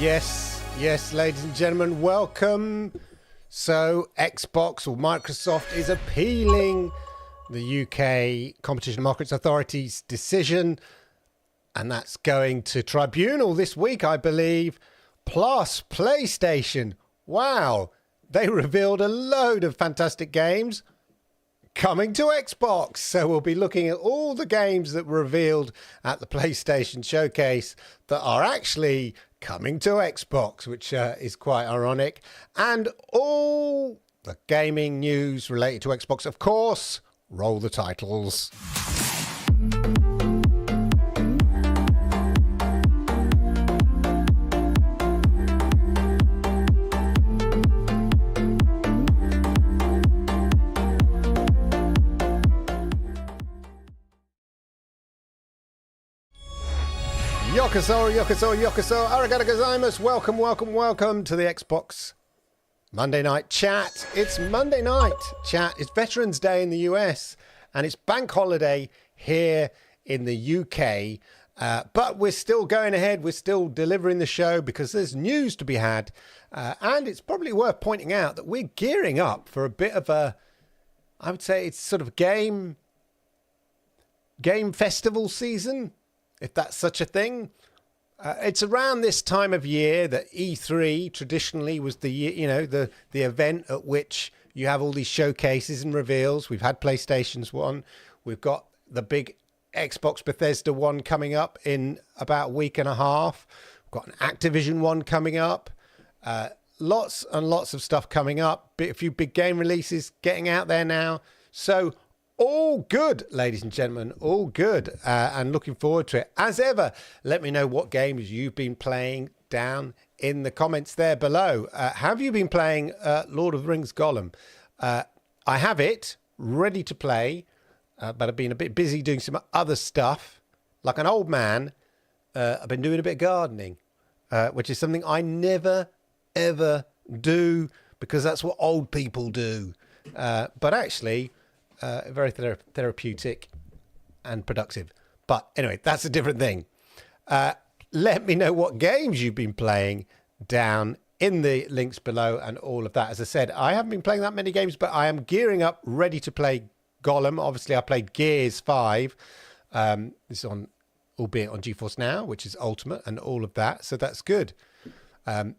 Yes, ladies and gentlemen, welcome. So, Xbox or Microsoft is appealing the UK Competition and Markets Authority's decision, and that's going to tribunal this week, I believe. Plus, PlayStation, wow, they revealed a load of fantastic games coming to Xbox. So we'll be looking at all the games that were revealed at the PlayStation showcase that are actually coming to Xbox, which is quite ironic, and all the gaming news related to Xbox. Of course, roll the titles. Yokoso, arigato gozaimasu. Welcome to the Xbox Monday Night Chat. It's Monday Night Chat. It's Veterans Day in the US, and it's bank holiday here in the UK. But we're still going ahead. We're still delivering the show because there's news to be had. And it's probably worth pointing out that we're gearing up for a bit of a, I would say it's sort of game festival season, if that's such a thing. It's around this time of year that E3 traditionally was the event at which you have all these showcases and reveals. We've had PlayStation's one. We've got the big Xbox Bethesda one coming up in about a week and a half. We've got an Activision one coming up. Lots and lots of stuff coming up. A few big game releases getting out there now. So all good, ladies and gentlemen, all good, and looking forward to it. As ever, let me know what games you've been playing down in the comments there below. Have you been playing Lord of the Rings Gollum? I have it ready to play, but I've been a bit busy doing some other stuff. Like an old man, I've been doing a bit of gardening, which is something I never, ever do because that's what old people do. But actually, very therapeutic and productive. But anyway, that's a different thing. Let me know what games you've been playing down in the links below and all of that. As I said, I haven't been playing that many games, but I am gearing up, ready to play Gollum. Obviously, I played Gears 5. It's on, albeit on GeForce Now, which is Ultimate and all of that. So that's good. Rabbi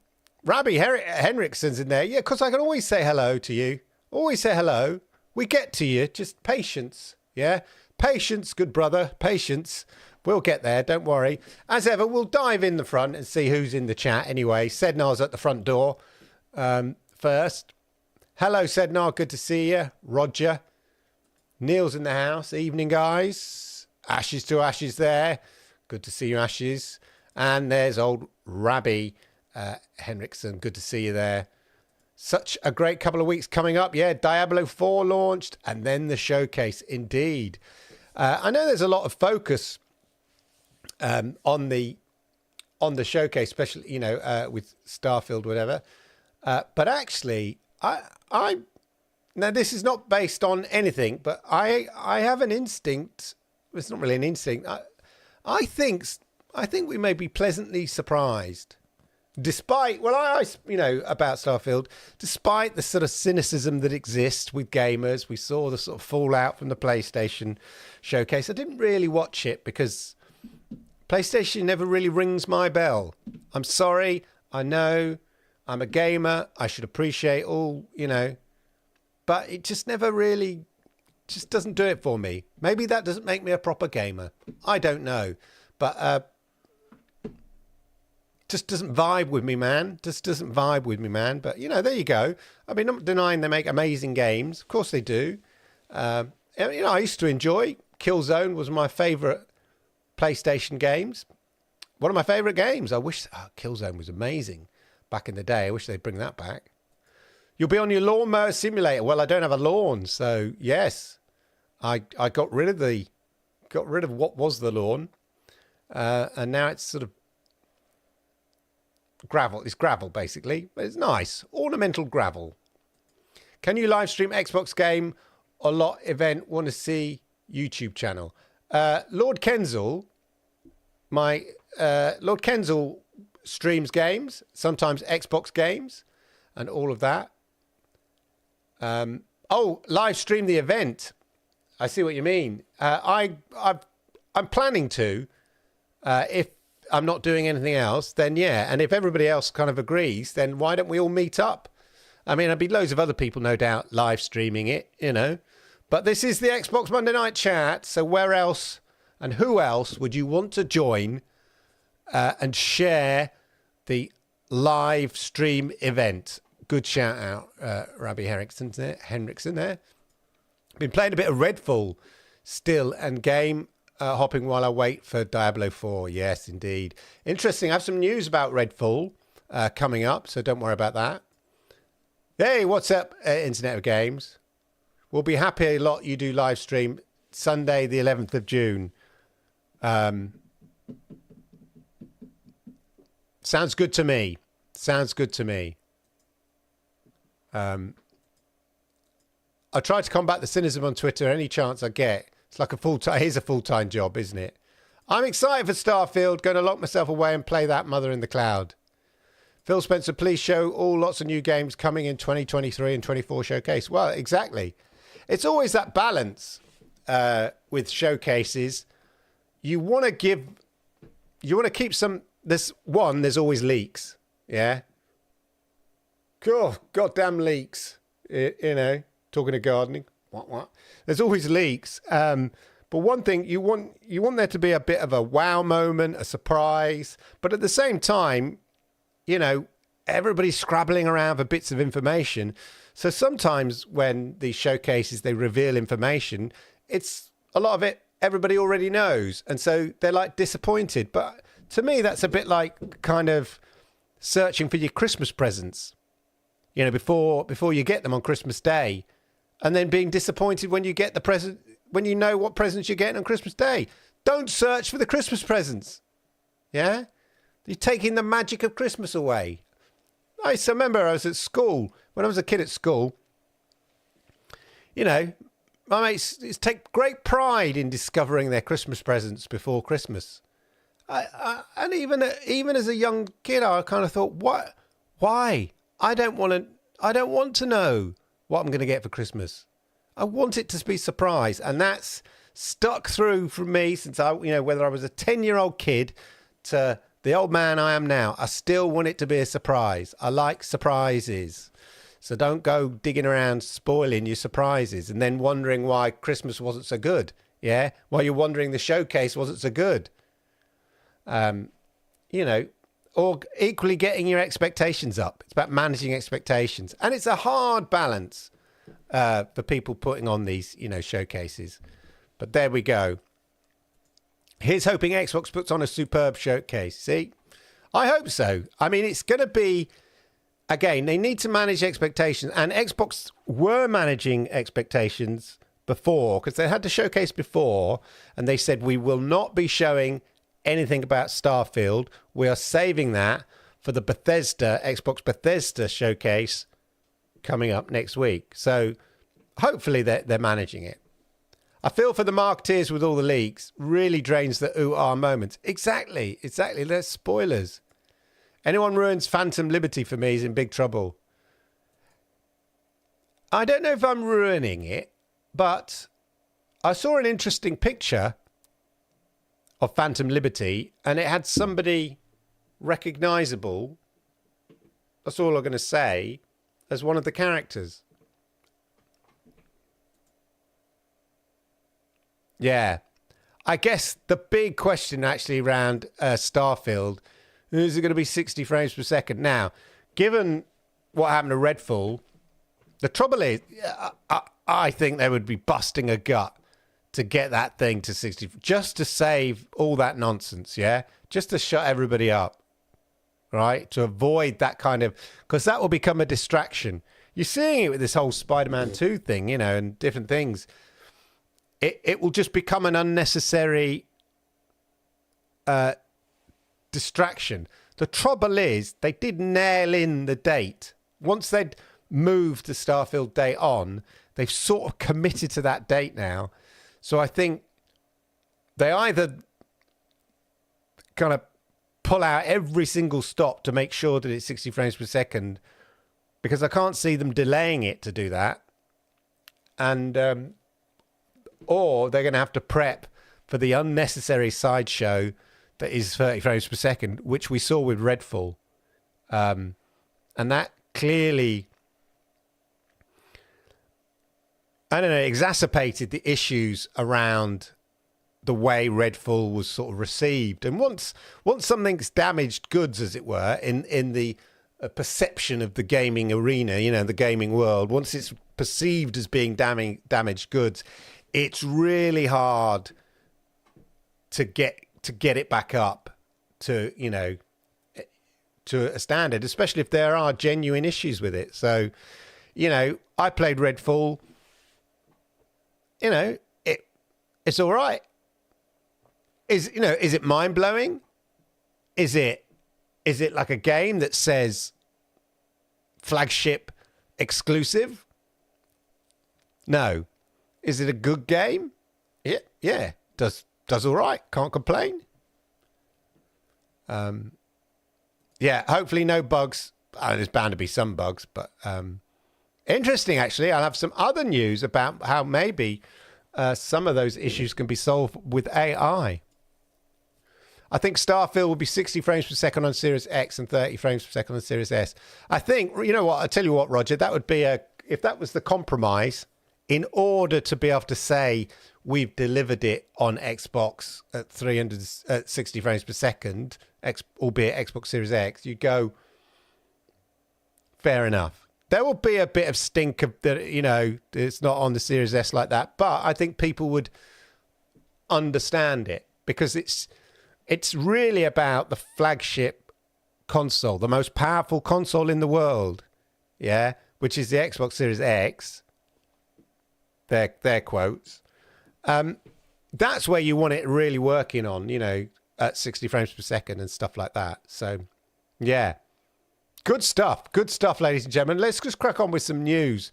Henriksen's in there. Yeah, because I can always say hello to you. Always say hello. We get to you, just patience, yeah? Patience, good brother, patience. We'll get there, don't worry. As ever, we'll dive in the front and see who's in the chat anyway. Sednar's at the front door first. Hello, Sednar, good to see you. Roger. Neil's in the house. Evening, guys. Ashes to Ashes there. Good to see you, Ashes. And there's old Rabbi Henriksen. Good to see you there. Such a great couple of weeks coming up. Yeah, Diablo 4 launched and then the showcase, indeed. I know there's a lot of focus on the showcase, especially, with Starfield, whatever. But actually, I now this is not based on anything, but I have an instinct. It's not really an instinct. I think we may be pleasantly surprised. Despite, about Starfield, despite the sort of cynicism that exists with gamers, we saw the sort of fallout from the PlayStation showcase. I didn't really watch it because PlayStation never really rings my bell. I'm sorry. I know I'm a gamer. I should appreciate all, but it just never really, just doesn't do it for me. Maybe that doesn't make me a proper gamer. I don't know. But, just doesn't vibe with me, man. Just doesn't vibe with me, man. But, there you go. I mean, I'm not denying they make amazing games. Of course they do. I used to enjoy. Killzone was my favourite PlayStation games. One of my favourite games. I wish... Killzone was amazing back in the day. I wish they'd bring that back. You'll be on your lawnmower simulator. Well, I don't have a lawn. So, yes. I got rid of what was the lawn. And now it's sort of gravel. It's gravel, basically. But it's nice. Ornamental gravel. Can you live stream Xbox game or lot event? Want to see YouTube channel? Lord Kensal, Lord Kensal streams games, sometimes Xbox games, and all of that. Live stream the event. I see what you mean. I'm planning to. If I'm not doing anything else, then yeah. And if everybody else kind of agrees, then why don't we all meet up? I mean, there'll be loads of other people, no doubt, live streaming it, you know. But this is the Xbox Monday Night Chat. So where else and who else would you want to join and share the live stream event? Good shout out, Rabbi Henriksen there. Been playing a bit of Redfall still and game hopping while I wait for Diablo 4. Yes, indeed. Interesting. I have some news about Redfall coming up, so don't worry about that. Hey, what's up, Internet of Games? We'll be happy a lot you do live stream Sunday, the 11th of June. Sounds good to me. I try to combat the cynicism on Twitter any chance I get. It's like here's a full-time job, isn't it? I'm excited for Starfield. Going to lock myself away and play that Mother in the Cloud. Phil Spencer, please show all lots of new games coming in 2023 and 24 showcase. Well, exactly. It's always that balance with showcases. You want to keep some, there's always leaks. Yeah. Cool. Goddamn leaks. You know, talking of gardening. What? There's always leaks. But one thing, you want there to be a bit of a wow moment, a surprise. But at the same time, you know, everybody's scrabbling around for bits of information. So sometimes when these showcases, they reveal information, it's a lot of it everybody already knows. And so they're like disappointed. But to me, that's a bit like kind of searching for your Christmas presents, you know, before you get them on Christmas Day, and then being disappointed when you get the present, when you know what presents you're getting on Christmas Day. Don't search for the Christmas presents. Yeah? You're taking the magic of Christmas away. I remember I was at school, when I was a kid at school, you know, my mates take great pride in discovering their Christmas presents before Christmas. And even as a young kid, I kind of thought, what? Why? I don't want to know what I'm going to get for Christmas. I want it to be a surprise. And that's stuck through from me since whether I was a 10-year-old kid to the old man I am now, I still want it to be a surprise. I like surprises. So don't go digging around spoiling your surprises and then wondering why Christmas wasn't so good. Yeah? While you're wondering the showcase wasn't so good. You know, or equally getting your expectations up. It's about managing expectations. And it's a hard balance for people putting on these, you know, showcases. But there we go. Here's hoping Xbox puts on a superb showcase. See? I hope so. I mean, it's going to be, again, they need to manage expectations. And Xbox were managing expectations before, because they had to showcase before. And they said, we will not be showing anything about Starfield. We are saving that for the Xbox Bethesda showcase coming up next week. So hopefully they're managing it. I feel for the marketeers with all the leaks. Really drains the ooh-ah moments. Exactly. There's spoilers. Anyone ruins Phantom Liberty for me is in big trouble. I don't know if I'm ruining it, but I saw an interesting picture of Phantom Liberty, and it had somebody recognisable, that's all I'm going to say, as one of the characters. Yeah. I guess the big question actually around Starfield, is it going to be 60 frames per second? Now, given what happened to Redfall, the trouble is, I think they would be busting a gut to get that thing to 60, just to save all that nonsense, yeah? Just to shut everybody up, right? To avoid that kind of, because that will become a distraction. You're seeing it with this whole Spider-Man 2 thing, you know, and different things. It will just become an unnecessary distraction. The trouble is, they did nail in the date. Once they'd moved the Starfield date on, they've sort of committed to that date now. So I think they either kind of pull out every single stop to make sure that it's 60 frames per second, because I can't see them delaying it to do that. And or they're going to have to prep for the unnecessary sideshow that is 30 frames per second, which we saw with Redfall. And that clearly, I don't know, exacerbated the issues around the way Redfall was sort of received. And once something's damaged goods, as it were, in the perception of the gaming arena, you know, the gaming world, once it's perceived as being damaged goods, it's really hard to get it back up to, you know, to a standard, especially if there are genuine issues with it. So, you know, I played Redfall. You know, it's all right. Is it mind blowing? Is it like a game that says flagship exclusive? No. Is it a good game? Yeah. Does all right. Can't complain. Yeah, hopefully no bugs. There's bound to be some bugs, but interesting, actually. I'll have some other news about how maybe some of those issues can be solved with AI. I think Starfield will be 60 frames per second on Series X and 30 frames per second on Series S. I think, you know what, I'll tell you what, Roger, that would be if that was the compromise, in order to be able to say we've delivered it on Xbox at 60 frames per second, albeit Xbox Series X, you go, fair enough. There will be a bit of stink of that, you know, it's not on the Series S like that, but I think people would understand it, because it's really about the flagship console, the most powerful console in the world, yeah, which is the Xbox Series X. Their quotes. That's where you want it really working on, you know, at 60 frames per second and stuff like that. So, yeah. Good stuff, ladies and gentlemen. Let's just crack on with some news.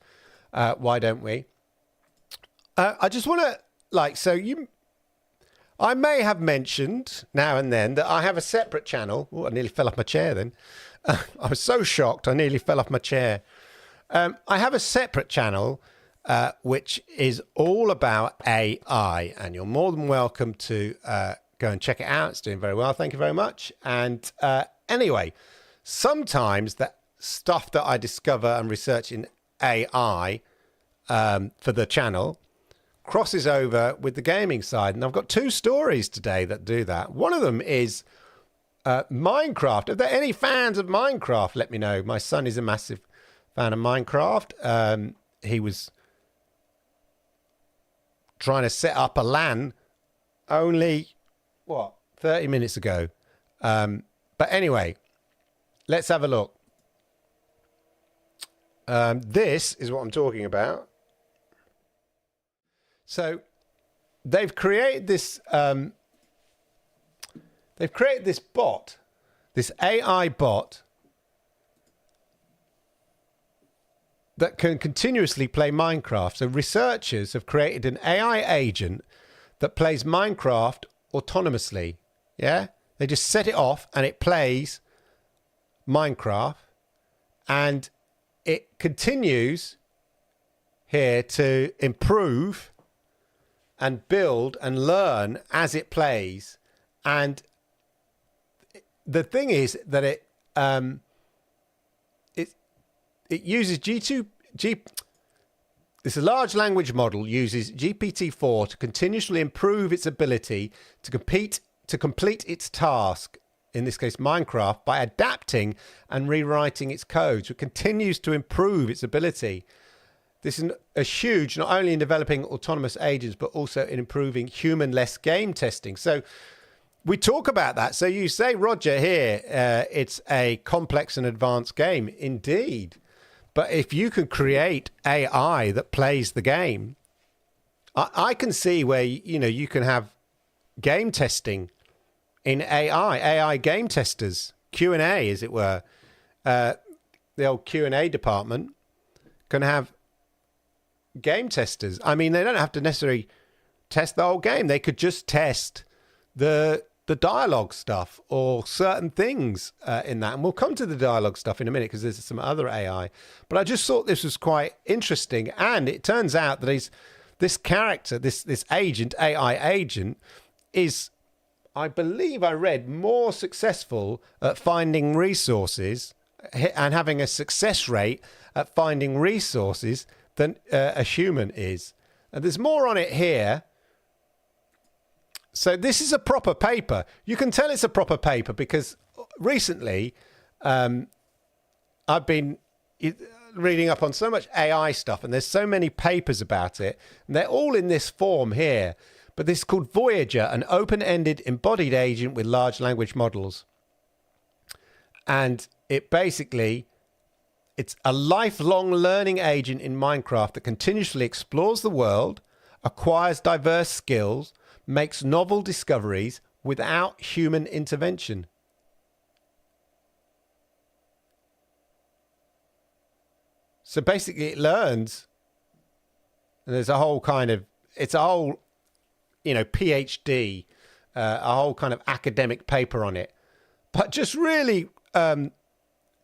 Why don't we? I just want to, I may have mentioned now and then that I have a separate channel. Oh, I nearly fell off my chair then. I was so shocked, I nearly fell off my chair. I have a separate channel which is all about AI, and you're more than welcome to go and check it out. It's doing very well. Thank you very much. And anyway, sometimes that stuff that I discover and research in AI for the channel crosses over with the gaming side. And I've got two stories today that do that. One of them is Minecraft. Are there any fans of Minecraft? Let me know. My son is a massive fan of Minecraft. He was trying to set up a LAN only, 30 minutes ago. But anyway, let's have a look. This is what I'm talking about. So they've created this bot, this AI bot that can continuously play Minecraft. So researchers have created an AI agent that plays Minecraft autonomously. Yeah, they just set it off and it plays Minecraft, and it continues here to improve and build and learn as it plays. And the thing is that it uses this large language model uses GPT-4 to continuously improve its ability to complete its task, in this case Minecraft, by adapting and rewriting its code. So it continues to improve its ability. This is a huge, not only in developing autonomous agents, but also in improving human-less game testing. So we talk about that. So you say, Roger, here, it's a complex and advanced game. Indeed. But if you can create AI that plays the game, I can see where, you know, you can have game testing in AI game testers, Q&A, as it were. The old Q&A department can have game testers. I mean, they don't have to necessarily test the whole game. They could just test the the dialogue stuff or certain things in that. And we'll come to the dialogue stuff in a minute because there's some other AI. But I just thought this was quite interesting. And it turns out that this character, this agent, AI agent, is, I believe I read, more successful at finding resources and having a success rate at finding resources than a human is. And there's more on it here. So this is a proper paper. You can tell it's a proper paper because recently I've been reading up on so much AI stuff and there's so many papers about it. And they're all in this form here. But this is called Voyager, an open-ended embodied agent with large language models. And it basically, it's a lifelong learning agent in Minecraft that continuously explores the world, acquires diverse skills, makes novel discoveries without human intervention. So basically it learns, and there's a whole kind of, it's a whole, PhD, a whole kind of academic paper on it. But just really,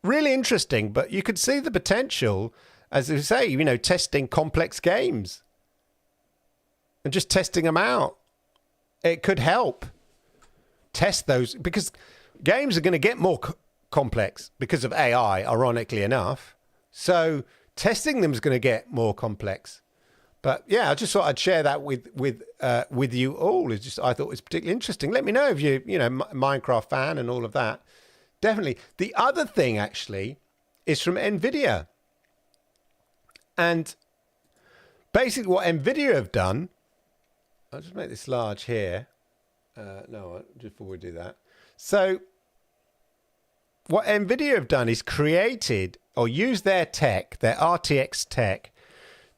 really interesting. But you could see the potential, as I say, testing complex games and just testing them out. It could help test those because games are going to get more complex because of AI, ironically enough. So testing them is going to get more complex. But yeah, I just thought I'd share that with you all. It's just I thought it was particularly interesting. Let me know if you're Minecraft fan and all of that. Definitely. The other thing actually is from NVIDIA, and basically what NVIDIA have done. I'll just make this large here. No, just before we do that. So what NVIDIA have done is created or used their tech, their RTX tech,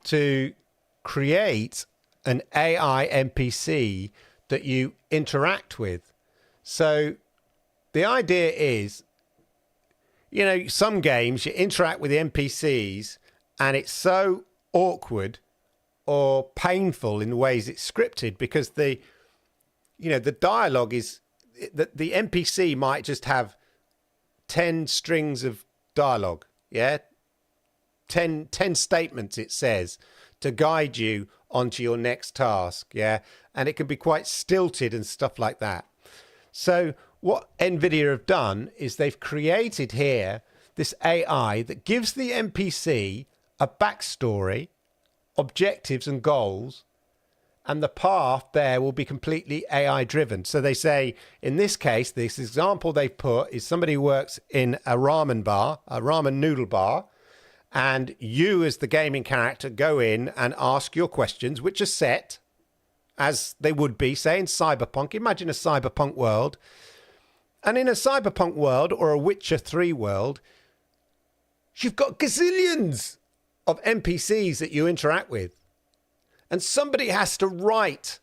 to create an AI NPC that you interact with. So the idea is, some games you interact with the NPCs and it's so awkward or painful in the ways it's scripted because the dialogue is that the NPC might just have 10 strings of dialogue. Yeah. 10 statements, it says, to guide you onto your next task. Yeah. And it can be quite stilted and stuff like that. So what NVIDIA have done is they've created here this AI that gives the NPC a backstory, objectives and goals, and the path there will be completely AI driven. So they say, in this case, this example they've put is somebody who works in a ramen bar, a ramen noodle bar, and you as the gaming character go in and ask your questions, which are set as they would be, say, in Cyberpunk. Imagine a Cyberpunk world. And in a Cyberpunk world or a Witcher 3 world, you've got gazillions of NPCs that you interact with. And somebody has to write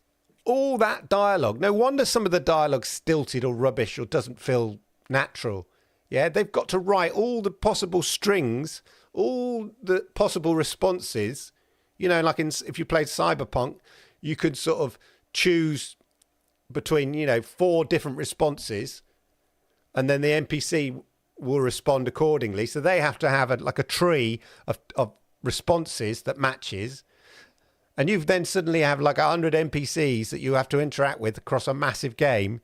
all that dialogue. No wonder some of the dialogue's stilted or rubbish or doesn't feel natural. Yeah, they've got to write all the possible strings, all the possible responses. Like if you played Cyberpunk, you could sort of choose between, 4 different responses, and then the NPC will respond accordingly. So they have to have a tree of responses that matches. And you've then suddenly have 100 NPCs that you have to interact with across a massive game.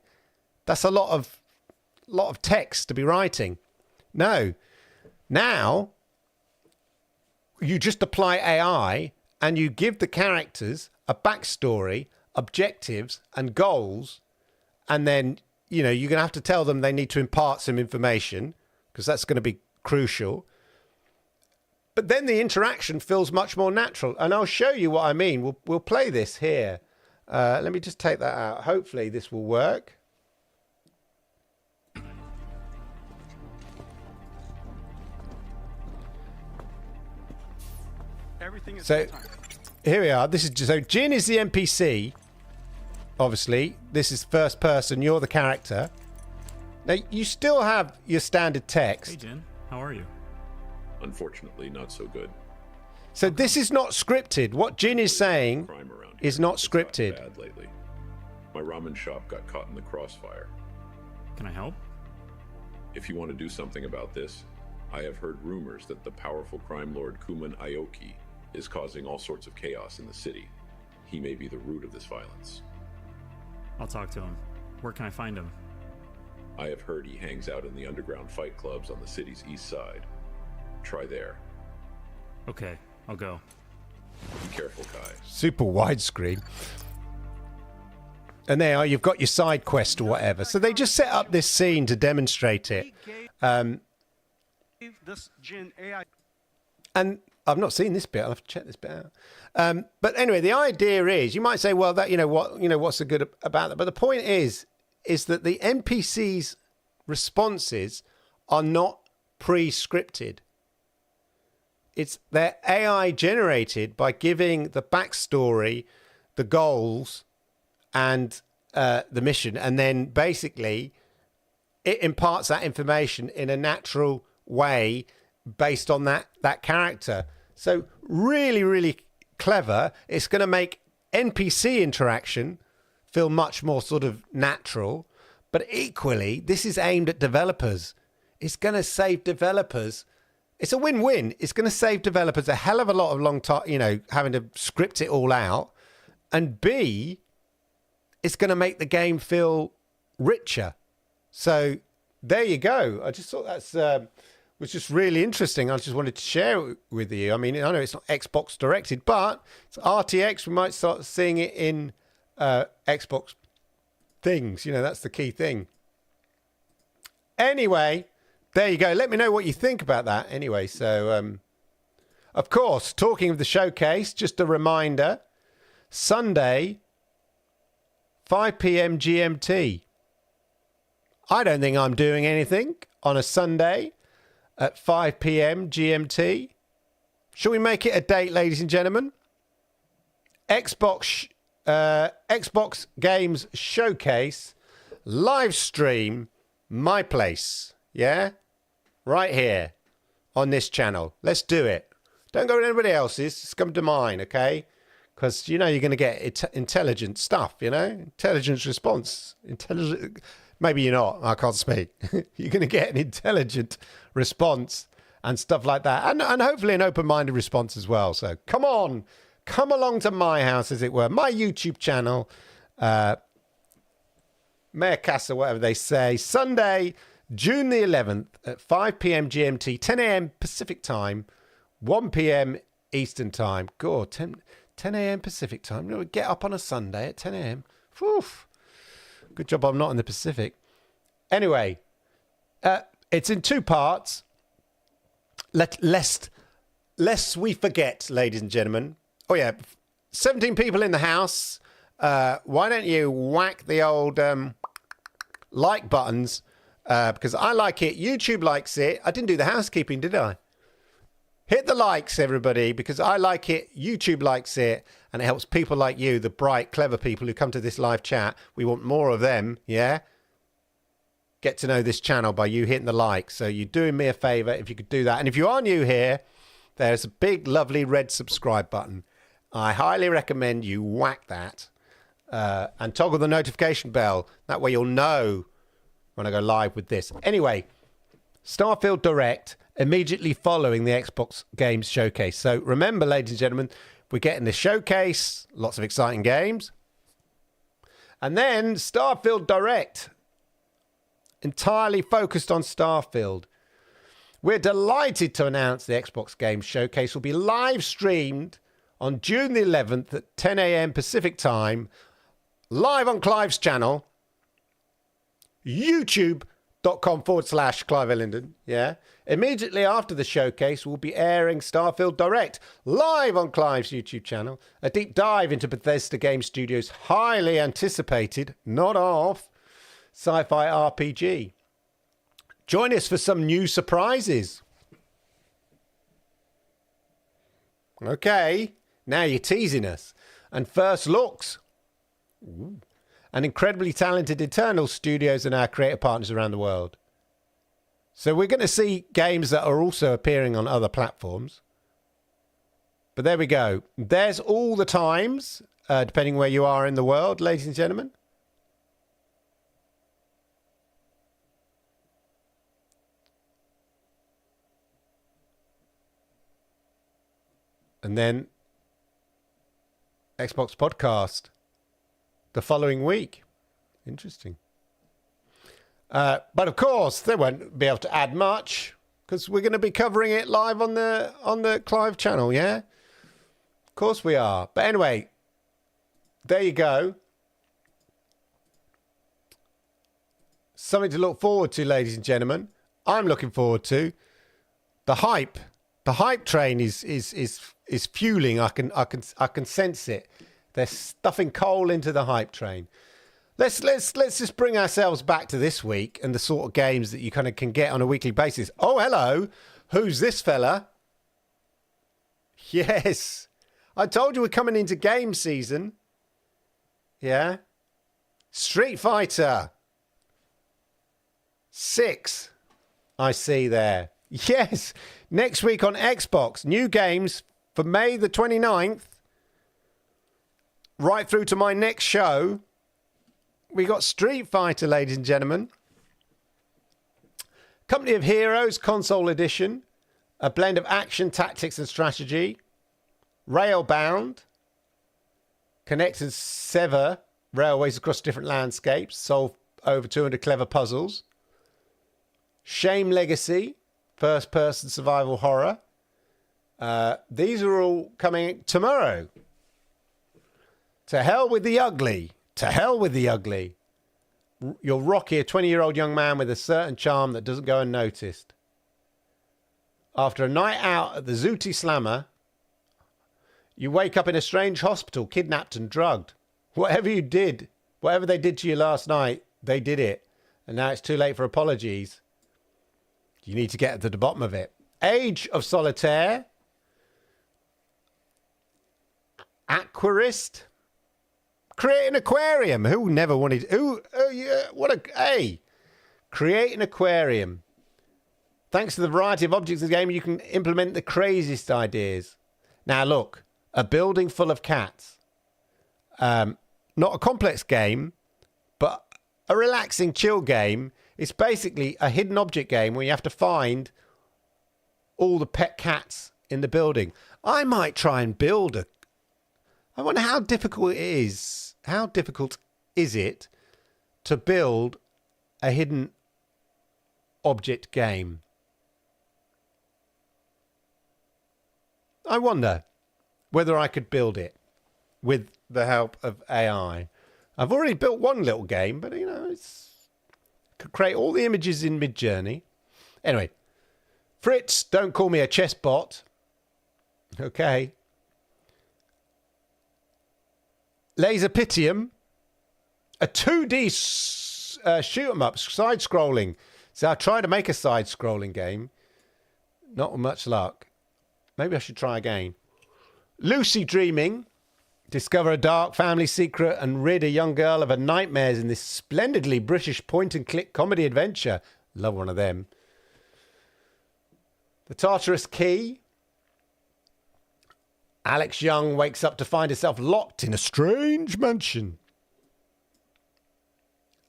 That's a lot of text to be writing. No. Now, you just apply AI and you give the characters a backstory, objectives and goals. And then, you're going to have to tell them they need to impart some information because that's going to be crucial. But then the interaction feels much more natural. And I'll show you what I mean. We'll play this here. Let me just take that out. Hopefully this will work. Everything is so here we are. This is so Jin is the NPC. Obviously, this is first person. You're the character. Now you still have your standard text. Hey Jin, how are you? Unfortunately, not so good. So this is not scripted. What Jin is saying Crime around here is not has gotten scripted. bad lately. My ramen shop got caught in the crossfire. Can I help? If you want to do something about this, I have heard rumors that the powerful crime lord Kuman Aoki is causing all sorts of chaos in the city. He may be the root of this violence. I'll talk to him. Where can I find him? I have heard he hangs out in the underground fight clubs on the city's east side. Try there. Okay, I'll go. Be careful, Kai. Super widescreen. And there you've got your side quest or whatever. So they just set up this scene to demonstrate it. And I've not seen this bit. I'll have to check this bit out. But anyway, the idea is, you might say, well, that what's so good about that? But the point is that the NPCs' responses are not pre-scripted. They're AI generated by giving the backstory, the goals, and the mission, and then basically it imparts that information in a natural way based on that character. So really, really clever. It's going to make NPC interaction feel much more sort of natural, but equally, this is aimed at developers. It's going to save developers. It's a win-win. It's going to save developers a hell of a lot of long time, having to script it all out. And B, it's going to make the game feel richer. So there you go. I just thought that's was just really interesting. I just wanted to share it with you. I mean, I know it's not Xbox directed, but it's RTX. We might start seeing it in Xbox things. That's the key thing. Anyway, there you go. Let me know what you think about that. Anyway, so of course, talking of the showcase, just a reminder, Sunday, 5 p.m. GMT. I don't think I'm doing anything on a Sunday at 5 p.m. GMT. Shall we make it a date, ladies and gentlemen? Xbox Games Showcase live stream, my place. Yeah? Right here on this channel. Let's do it. Don't go to anybody else's. Just come to mine, okay? Because, you're going to get intelligent stuff, Intelligence response. Maybe you're not. I can't speak. You're going to get an intelligent response and stuff like that. And hopefully an open-minded response as well. So come on. Come along to my house, as it were. My YouTube channel. Mayor Casa, whatever they say. Sunday, June the 11th at 5 p.m. GMT, 10 a.m. Pacific time, 1 p.m. Eastern time. God, 10 a.m. Pacific time. Get up on a Sunday at 10 a.m. Whew. Good job I'm not in the Pacific. Anyway, it's in two parts. Lest we forget, ladies and gentlemen. Oh, yeah. 17 people in the house. Why don't you whack the old like buttons? Because I like it. YouTube likes it. I didn't do the housekeeping, did I? Hit the likes, everybody, because I like it. YouTube likes it. And it helps people like you, the bright, clever people who come to this live chat. We want more of them, yeah? Get to know this channel by you hitting the like. So you're doing me a favor if you could do that. And if you are new here, there's a big, lovely red subscribe button. I highly recommend you whack that and toggle the notification bell. That way you'll know when I go live with this. Anyway, Starfield Direct immediately following the Xbox Games Showcase. So remember, ladies and gentlemen, we're getting the showcase, lots of exciting games. And then Starfield Direct, entirely focused on Starfield. We're delighted to announce the Xbox Games Showcase will be live streamed on June the 11th at 10 a.m. Pacific time, live on Clive's channel, youtube.com/Clive Ellington. Yeah. Immediately after the showcase, we'll be airing Starfield Direct live on Clive's YouTube channel. A deep dive into Bethesda Game Studios' highly anticipated, not off, sci-fi RPG. Join us for some new surprises. Okay, now you're teasing us. And first looks. Ooh. And incredibly talented Eternal Studios and our creative partners around the world. So we're going to see games that are also appearing on other platforms. But there we go. There's all the times, depending where you are in the world, ladies and gentlemen. And then Xbox podcast the following week. Interesting. But of course, they won't be able to add much because we're going to be covering it live on the Clive channel, yeah? Of course we are. But anyway, there you go. Something to look forward to, ladies and gentlemen. I'm looking forward to the hype. The hype train is fueling. I can sense it. They're stuffing coal into the hype train. Let's just bring ourselves back to this week and the sort of games that you kind of can get on a weekly basis. Oh, hello. Who's this fella? Yes. I told you we're coming into game season. Yeah. Street Fighter 6. I see there. Yes. Next week on Xbox. New games for May the 29th. Right through to my next show. We got Street Fighter, ladies and gentlemen. Company of Heroes Console Edition. A blend of action, tactics and strategy. Railbound. Connect and sever railways across different landscapes. Solve over 200 clever puzzles. Shame Legacy. First-person survival horror. These are all coming tomorrow. To hell with the ugly. To hell with the ugly. You're Rocky, a 20-year-old young man with a certain charm that doesn't go unnoticed. After a night out at the Zooty Slammer, you wake up in a strange hospital, kidnapped and drugged. Whatever you did, whatever they did to you last night, they did it. And now it's too late for apologies. You need to get to the bottom of it. Age of Solitaire. Aquarist. Create an aquarium. Who never wanted... Create an aquarium. Thanks to the variety of objects in the game, you can implement the craziest ideas. Now, look. A building full of cats. Not a complex game, but a relaxing, chill game. It's basically a hidden object game where you have to find all the pet cats in the building. I might try and build a... I wonder how difficult it is. How difficult is it to build a hidden object game? I wonder whether I could build it with the help of AI. I've already built one little game, but, you know, could create all the images in Midjourney. Anyway, Fritz, don't call me a chess bot. Okay. Laserpitium, a 2D shoot 'em up, side-scrolling. So I tried to make a side-scrolling game. Not with much luck. Maybe I should try again. Lucy Dreaming. Discover a dark family secret and rid a young girl of her nightmares in this splendidly British point-and-click comedy adventure. Love one of them. The Tartarus Key. Alex Young wakes up to find herself locked in a strange mansion.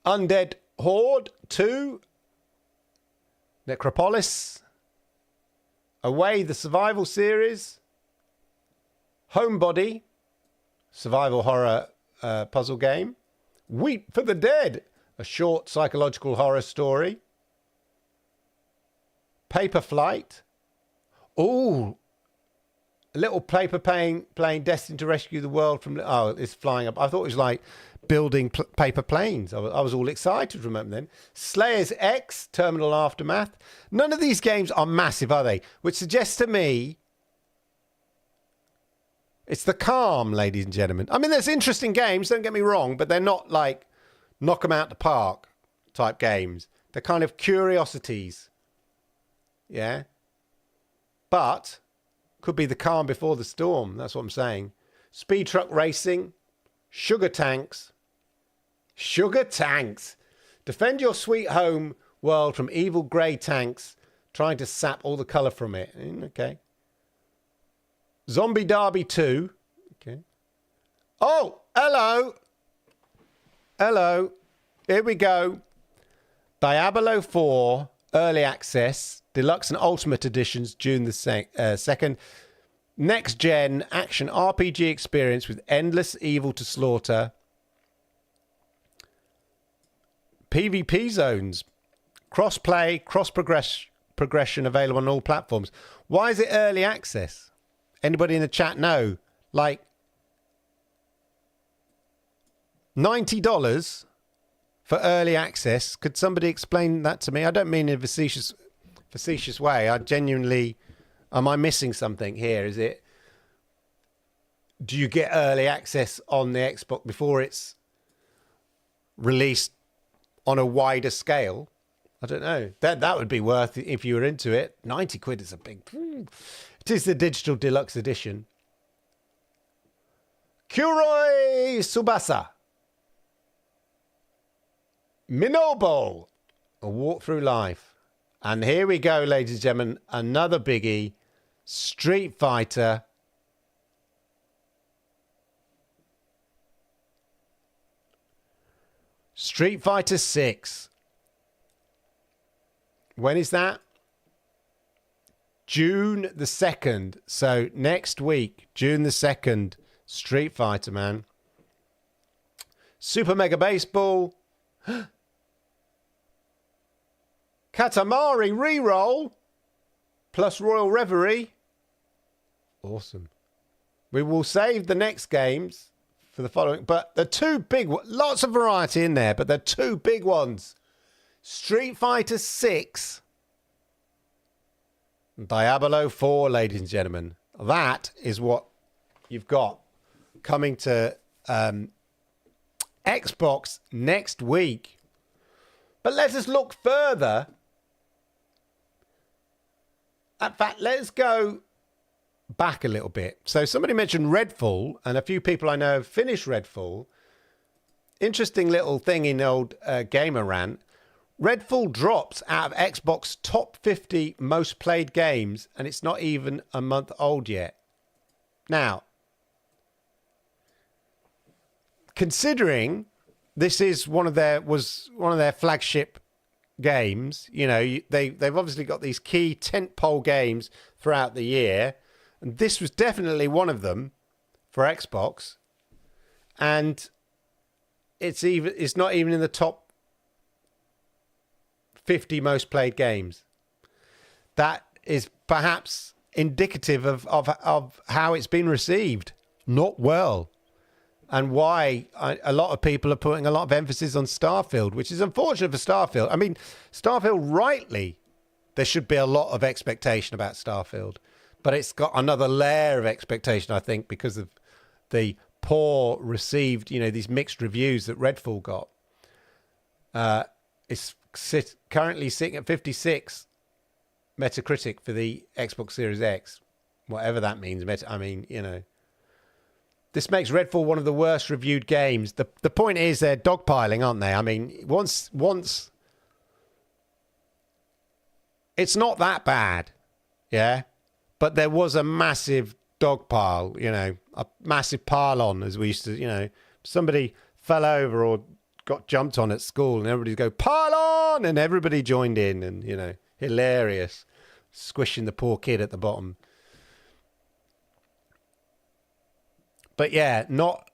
Undead Horde 2. Necropolis. Away, the survival series. Homebody. Survival horror puzzle game. Weep for the Dead. A short psychological horror story. Paper Flight. Ooh. A little paper plane destined to rescue the world from... Oh, it's flying up. I thought it was like building paper planes. I was all excited, remember then. Slayers X, Terminal Aftermath. None of these games are massive, are they? Which suggests to me... It's the calm, ladies and gentlemen. I mean, there's interesting games, don't get me wrong, but they're not like knock 'em out the park type games. They're kind of curiosities. Yeah? But... could be the calm before the storm. That's what I'm saying. Speed truck racing. Sugar tanks. Sugar tanks. Defend your sweet home world from evil grey tanks trying to sap all the colour from it. Okay. Zombie Derby 2. Okay. Oh, hello. Hello. Here we go. Diablo 4 Early Access. Deluxe and Ultimate Editions, June the 2nd. next gen action RPG experience with endless evil to slaughter. PvP zones, cross-play, cross-progression available on all platforms. Why is it early access? Anybody in the chat know? Like $90 for early access. Could somebody explain that to me? I don't mean in a facetious way. I genuinely, am I missing something here? Is it, do you get early access on the Xbox before it's released on a wider scale? I don't know. That would be worth it if you were into it. 90 quid is a big... It is the digital deluxe edition. Kuroi Tsubasa. Minobo. A walk through life. And here we go, ladies and gentlemen. Another biggie. Street Fighter. Street Fighter 6. When is that? June the 2nd. So next week, June the 2nd, Street Fighter, man. Super Mega Baseball. Katamari reroll. Plus Royal Reverie. Awesome. We will save the next games for the following. But the two big ones, lots of variety in there, but the two big ones. Street Fighter 6. Diablo 4, ladies and gentlemen. That is what you've got coming to Xbox next week. But let us look further. In fact, let's go back a little bit. So somebody mentioned Redfall, and a few people I know have finished Redfall. Interesting little thing in old Gamer Rant. Redfall drops out of Xbox top 50 most played games, and it's not even a month old yet. Now, considering this is one of their flagship games, you know, they've obviously got these key tentpole games throughout the year, and this was definitely one of them for Xbox, and it's not even in the top 50 most played games. That is perhaps indicative of how it's been received. Not well. And why a lot of people are putting a lot of emphasis on Starfield, which is unfortunate for Starfield. I mean, Starfield, rightly, there should be a lot of expectation about Starfield. But it's got another layer of expectation, I think, because of the poor received, you know, these mixed reviews that Redfall got. It's currently sitting at 56 Metacritic for the Xbox Series X, whatever that means. I mean, you know, this makes Redfall one of the worst reviewed games. The point is they're dogpiling, aren't they? I mean, once it's not that bad, yeah, but there was a massive dog pile, you know, a massive pile-on, as we used to, you know, somebody fell over or got jumped on at school and everybody go, pile on, and everybody joined in, and, you know, hilarious, squishing the poor kid at the bottom. But yeah, not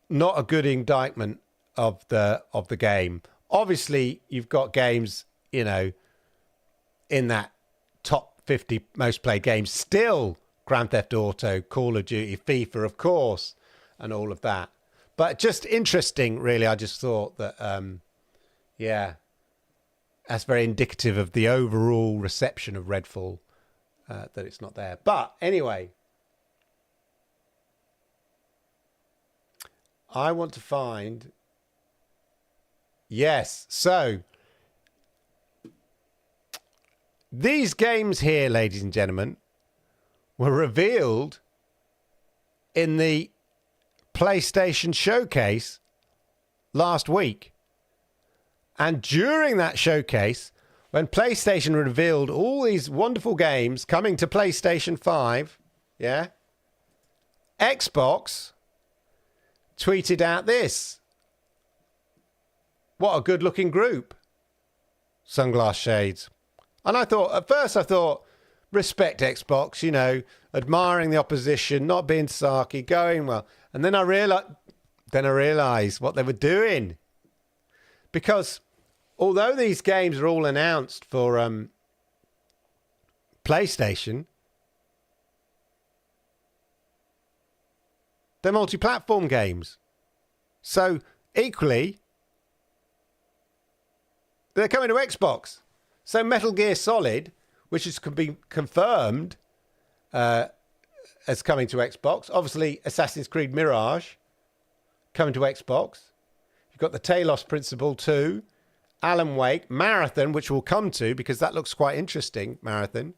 a good indictment of the game. Obviously, you've got games, you know, in that top 50 most played games, still Grand Theft Auto, Call of Duty, FIFA, of course, and all of that. But just interesting, really. I just thought that, yeah, that's very indicative of the overall reception of Redfall, that it's not there. But anyway, I want to find... Yes, so these games here, ladies and gentlemen, were revealed in the PlayStation Showcase last week. And during that showcase, when PlayStation revealed all these wonderful games coming to PlayStation 5, yeah, Xbox tweeted out this. What a good-looking group. Sunglass shades. And at first I thought, respect Xbox, you know, admiring the opposition, not being sarky, going well. And then I realized what they were doing. Because although these games are all announced for PlayStation, they're multi-platform games. So equally, they're coming to Xbox. So Metal Gear Solid, which is can be confirmed as coming to Xbox. Obviously, Assassin's Creed Mirage coming to Xbox. You've got the Talos Principle 2, Alan Wake, Marathon, which we'll come to because that looks quite interesting, Marathon.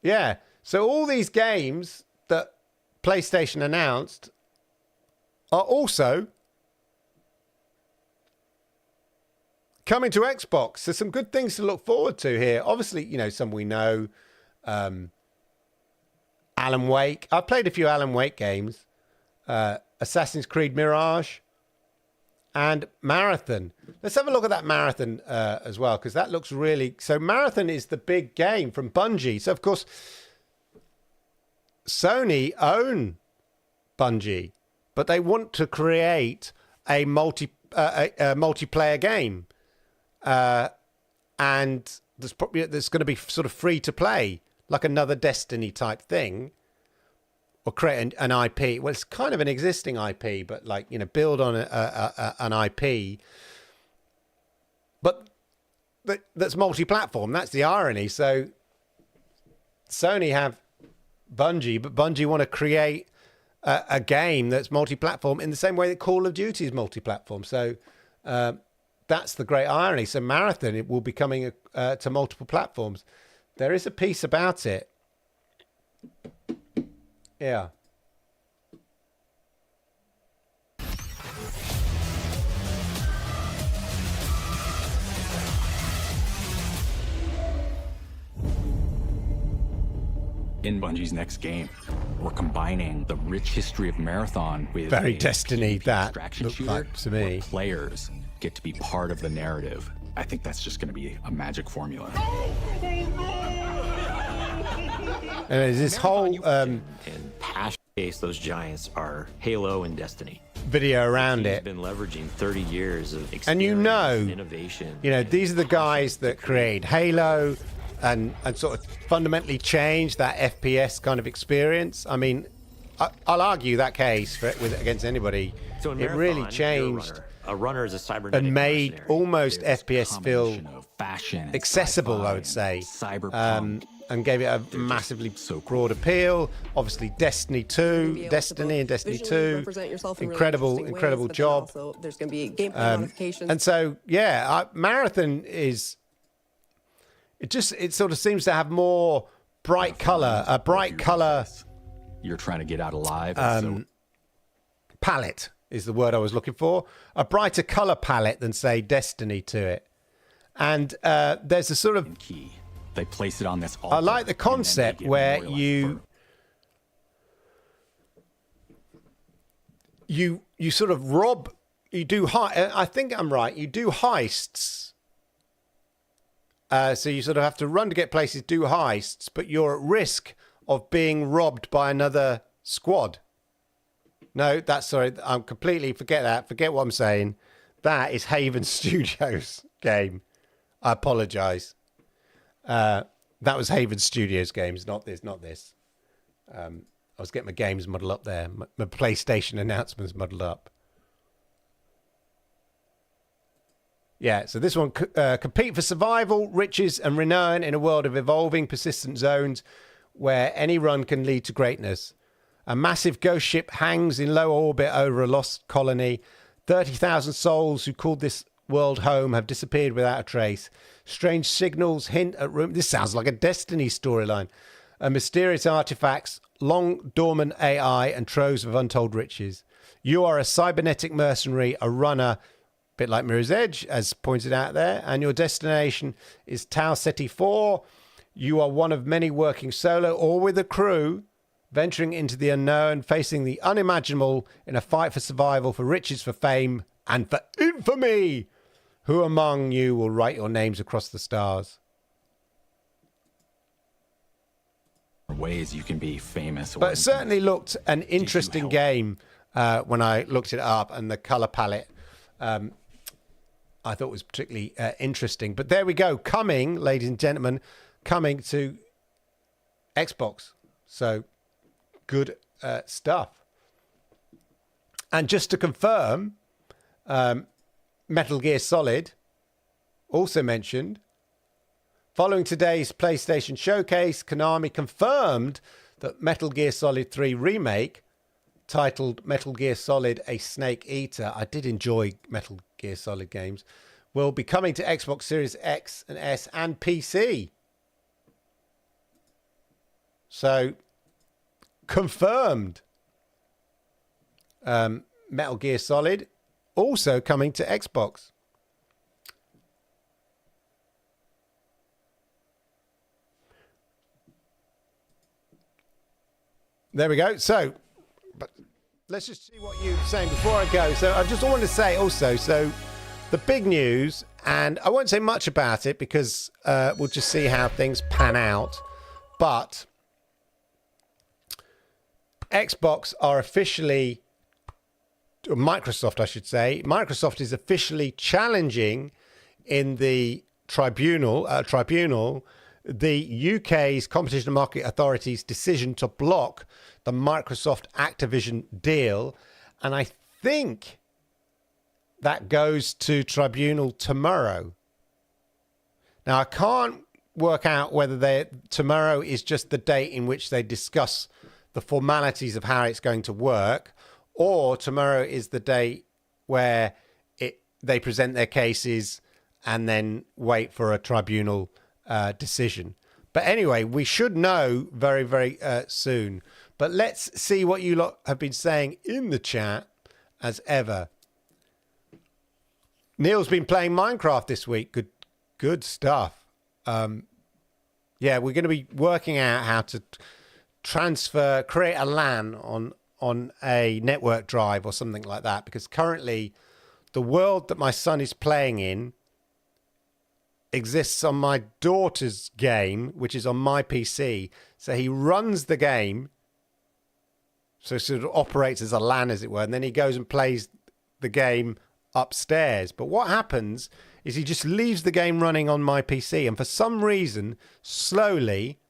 Yeah, so all these games that PlayStation announced are also coming to Xbox. So some good things to look forward to here. Obviously, you know, some we know. Alan Wake. I've played a few Alan Wake games. Assassin's Creed Mirage and Marathon. Let's have a look at that Marathon as well, because that looks really... So Marathon is the big game from Bungie. So, of course, Sony own Bungie, but they want to create a multiplayer game. And there's going to be sort of free to play, like another Destiny type thing, or create an IP. Well, it's kind of an existing IP, but like, you know, build on an IP. But that's multi-platform. That's the irony. So Sony have Bungie, but Bungie want to create a game that's multi-platform in the same way that Call of Duty is multi-platform. So that's the great irony. So Marathon, it will be coming to multiple platforms. There is a piece about it. Yeah. In Bungie's next game, we're combining the rich history of Marathon with Very a Destiny, PvP that extraction looked shooter like to me. where players get to be part of the narrative. I think that's just going to be a magic formula. And there's this whole and passion case those giants are Halo and Destiny. video around He's it. been leveraging 30 years of experience, And you know, innovation. these are the guys that create Halo and sort of fundamentally change that FPS kind of experience. I mean, I'll argue that case against anybody. So in It Marathon, really you're changed a runner is a cybernetic and made mercenary. almost There's a FPS feel combination of fashion and accessible, sci-fi I would say, and cyberpunk. and gave it a massively so broad appeal. Obviously, Destiny 2, Destiny and Destiny 2, incredible job. So there's going to be gameplay modifications. And so, yeah, Marathon is... It sort of seems to have more bright color, a bright color You're trying to get out alive. palette is the word I was looking for. A brighter color palette than, say, Destiny to it. And there's a sort of... key. They place it on this altar. I like the and then they concept get where more, like, you sort of rob, you do I think I'm right, you do heists. So you sort of have to run to get places, do heists, but you're at risk of being robbed by another squad. No, I'm completely, forget what I'm saying. That is Haven Studios game. I apologize. That was Haven Studios games, not this. I was getting my games muddled up there. My PlayStation announcements muddled up. Yeah, so this one, compete for survival, riches, and renown in a world of evolving, persistent zones where any run can lead to greatness. A massive ghost ship hangs in low orbit over a lost colony. 30,000 souls who called this world home have disappeared without a trace. Strange signals hint at room. This sounds like a Destiny storyline. Mysterious artifacts, long dormant AI, and troves of untold riches. You are a cybernetic mercenary, a runner, a bit like Mirror's Edge, as pointed out there, and your destination is Tau Ceti 4. You are one of many working solo or with a crew, venturing into the unknown, facing the unimaginable in a fight for survival, for riches, for fame, and for infamy. Who among you will write your names across the stars? ways you can be famous. But it certainly looked an interesting game when I looked it up, and the color palette I thought was particularly interesting. But there we go, coming, ladies and gentlemen, coming to Xbox. So good stuff. And just to confirm, Metal Gear Solid also mentioned. Following today's PlayStation showcase, Konami confirmed that Metal Gear Solid 3 Remake, titled Metal Gear Solid A Snake Eater, I did enjoy Metal Gear Solid games, will be coming to Xbox Series X and S and PC. So, confirmed. Metal Gear Solid also coming to Xbox. There we go. So, but let's just see what you're saying before I go. So I just wanted to say also, so the big news, and I won't say much about it because we'll just see how things pan out. But Xbox are officially, or Microsoft, I should say, Microsoft is officially challenging in the tribunal, the UK's Competition and Market Authority's decision to block the Microsoft Activision deal. And I think that goes to tribunal tomorrow. Now, I can't work out whether tomorrow is just the date in which they discuss the formalities of how it's going to work, or tomorrow is the date where they present their cases and then wait for a tribunal decision. But anyway, we should know very, very soon. But let's see what you lot have been saying in the chat as ever. Neil's been playing Minecraft this week. Good stuff. Yeah, we're going to be working out how to create a LAN on a network drive or something like that, because currently the world that my son is playing in exists on my daughter's game, which is on my PC. So he runs the game, so it sort of operates as a LAN, as it were, and then he goes and plays the game upstairs. But what happens is he just leaves the game running on my PC, and for some reason, slowly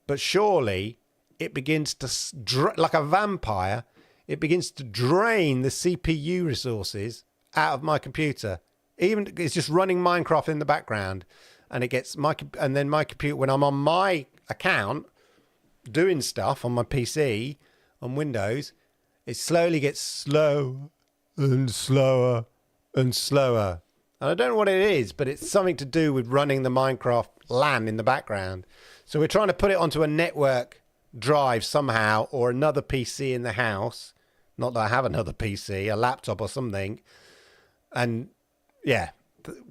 but surely, it begins to, like a vampire, it begins to drain the CPU resources out of my computer. Even it's just running Minecraft in the background, and it gets and then my computer, when I'm on my account doing stuff on my PC on Windows, it slowly gets slower and slower and slower. And I don't know what it is, but it's something to do with running the Minecraft LAN in the background. So we're trying to put it onto a network drive somehow, or another PC in the house. Not that I have another PC, a laptop or something. And yeah,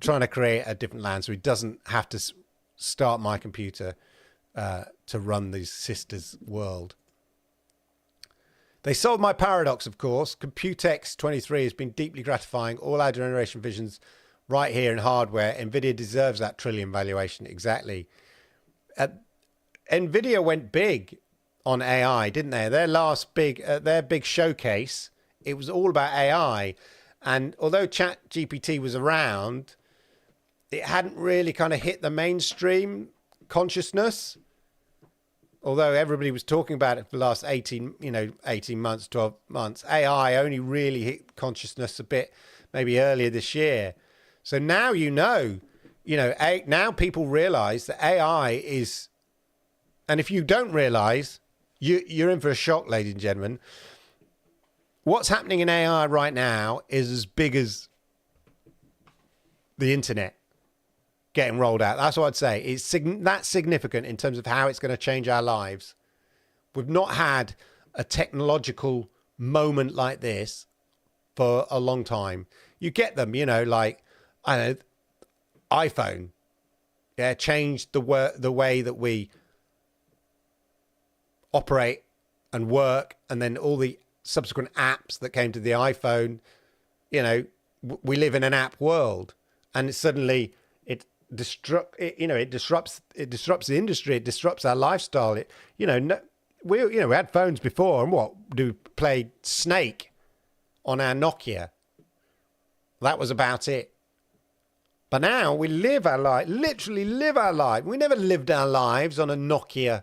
trying to create a different LAN so he doesn't have to start my computer to run the sister's world. They solved my paradox, of course. Computex 23 has been deeply gratifying. All our generation visions right here in hardware. NVIDIA deserves that trillion valuation. Exactly. NVIDIA went big on AI, didn't they? Their big showcase, it was all about AI. And although ChatGPT was around, it hadn't really kind of hit the mainstream consciousness. Although everybody was talking about it for the last 18 months, 12 months, AI only really hit consciousness a bit, maybe earlier this year. So now now people realize that AI is, and if you don't realize, you're in for a shock, ladies and gentlemen. What's happening in AI right now is as big as the internet getting rolled out. That's what I'd say. It's that's significant in terms of how it's going to change our lives. We've not had a technological moment like this for a long time. You get them, like, I don't know, iPhone. Yeah, changed the way that we operate and work, and then all the subsequent apps that came to the iPhone. We live in an app world, and suddenly it disrupts the industry. It disrupts our lifestyle. We had phones before, and played Snake on our Nokia. That was about it. But now we live our life, literally live our life. We never lived our lives on a Nokia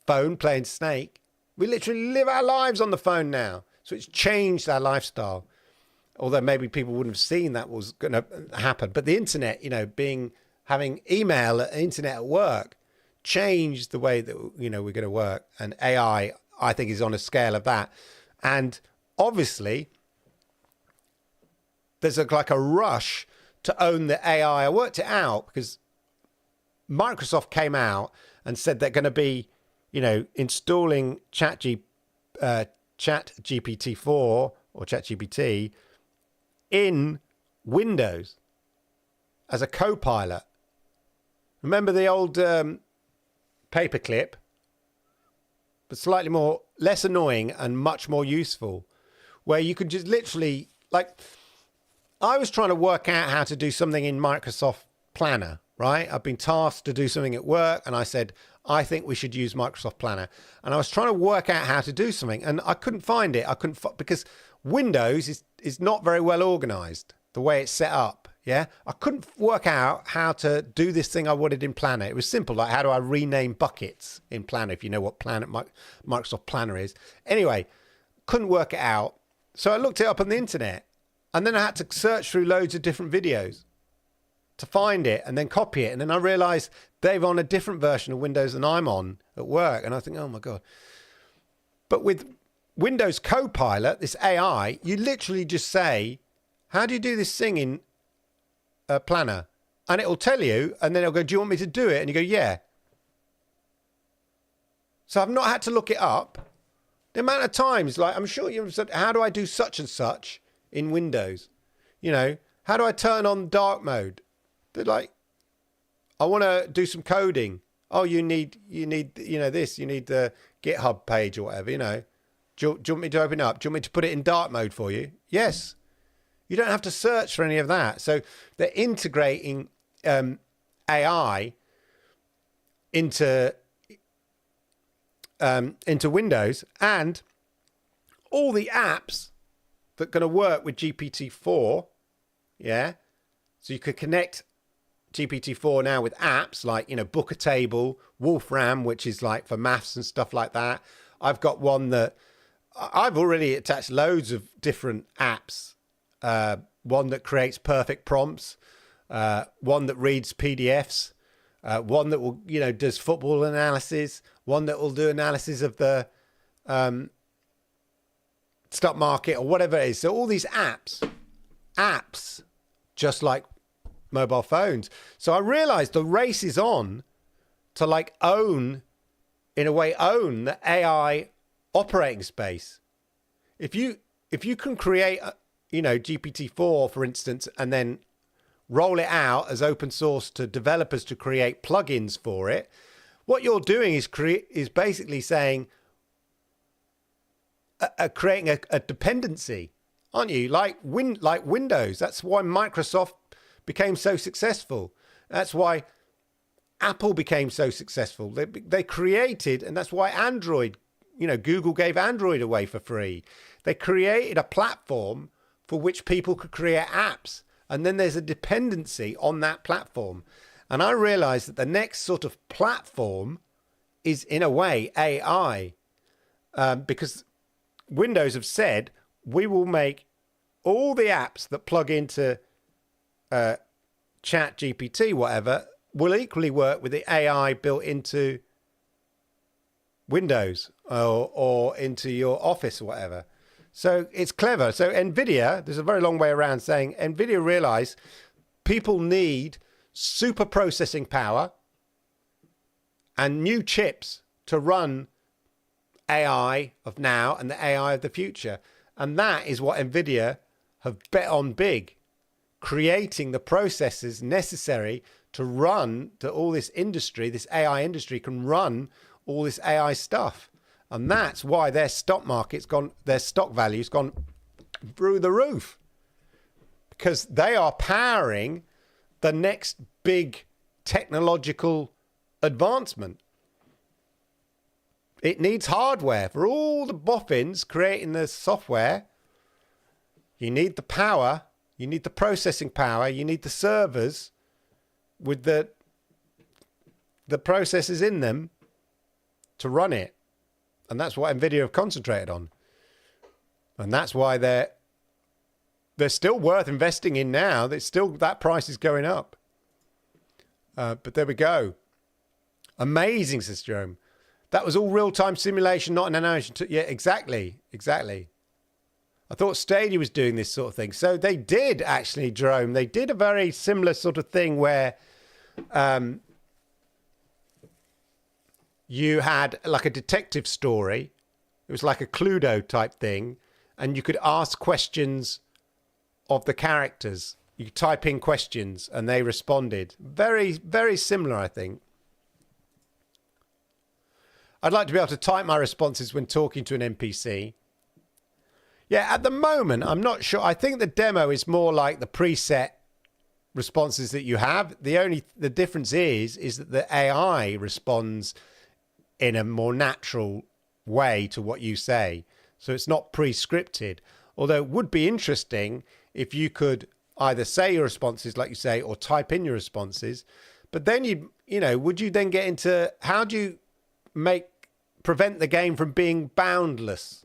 phone playing Snake. We literally live our lives on the phone now. So it's changed our lifestyle. Although maybe people wouldn't have seen that was going to happen. But the internet, having email, internet at work, changed the way that, we're going to work. And AI, I think, is on a scale of that. And obviously, there's like a rush to own the AI. I worked it out because Microsoft came out and said they're going to be, installing ChatGPT-4 or ChatGPT in Windows as a co-pilot. Remember the old paperclip, but slightly less annoying and much more useful, where you could just literally, I was trying to work out how to do something in Microsoft Planner, right? I've been tasked to do something at work, and I said, I think we should use Microsoft Planner. And I was trying to work out how to do something, and I couldn't find it. Because Windows is not very well organized, the way it's set up, yeah? I couldn't work out how to do this thing I wanted in Planner. It was simple, like how do I rename buckets in Planner, if you know what Microsoft Planner is. Anyway, couldn't work it out. So I looked it up on the internet. And then I had to search through loads of different videos to find it and then copy it. And then I realized they're on a different version of Windows than I'm on at work. And I think, oh my God. But with Windows Copilot, this AI, you literally just say, how do you do this thing in Planner? And it'll tell you, and then it'll go, do you want me to do it? And you go, yeah. So I've not had to look it up. The amount of times, I'm sure you've said, how do I do such and such in Windows? How do I turn on dark mode? They're like, I want to do some coding. Oh, you need this. You need the GitHub page or whatever. Do you want me to open it up? Do you want me to put it in dark mode for you? Yes. You don't have to search for any of that. So they're integrating AI into Windows, and all the apps that are going to work with GPT-4, yeah? So you could connect GPT-4 now with apps like, Book a Table, Wolfram, which is like for maths and stuff like that. I've got one that I've already attached loads of different apps. One that creates perfect prompts, one that reads PDFs, one that will, does football analysis, one that will do analysis of the stock market or whatever it is. So all these apps, just like mobile phones. So I realized the race is on to own the AI operating space. If you can create, GPT-4, for instance, and then roll it out as open source to developers to create plugins for it, what you're doing is basically saying, creating a dependency, aren't you? Like Windows. That's why Microsoft became so successful. That's why Apple became so successful. They created, and that's why Android, Google gave Android away for free. They created a platform for which people could create apps. And then there's a dependency on that platform. And I realized that the next sort of platform is, in a way, AI. Because Windows have said, we will make all the apps that plug into ChatGPT, whatever, will equally work with the AI built into Windows or into your Office or whatever. So it's clever. So NVIDIA, there's a very long way around saying NVIDIA realized people need super processing power and new chips to run AI of now and the AI of the future. And that is what NVIDIA have bet on big, creating the processes necessary to run to all this industry, this AI industry can run all this AI stuff. And that's why their stock market's gone, their stock value's gone through the roof, because they are powering the next big technological advancement. It needs hardware. For all the boffins creating the software, you need the power, you need the processing power, you need the servers with the processors in them to run it. And that's what NVIDIA have concentrated on. And that's why they're still worth investing in now. That price is going up. But there we go. Amazing, says Jerome. That was all real-time simulation, not an animation. Yeah, exactly. I thought Stadia was doing this sort of thing. So they did, actually, Jerome. They did a very similar sort of thing where you had like a detective story. It was like a Cluedo type thing. And you could ask questions of the characters. You could type in questions and they responded. Very, very similar, I think. I'd like to be able to type my responses when talking to an NPC. Yeah, at the moment, I'm not sure. I think the demo is more like the preset responses that you have. The difference is that the AI responds in a more natural way to what you say. So it's not pre-scripted. Although it would be interesting if you could either say your responses, like you say, or type in your responses. But then would you then get into how do you prevent the game from being boundless?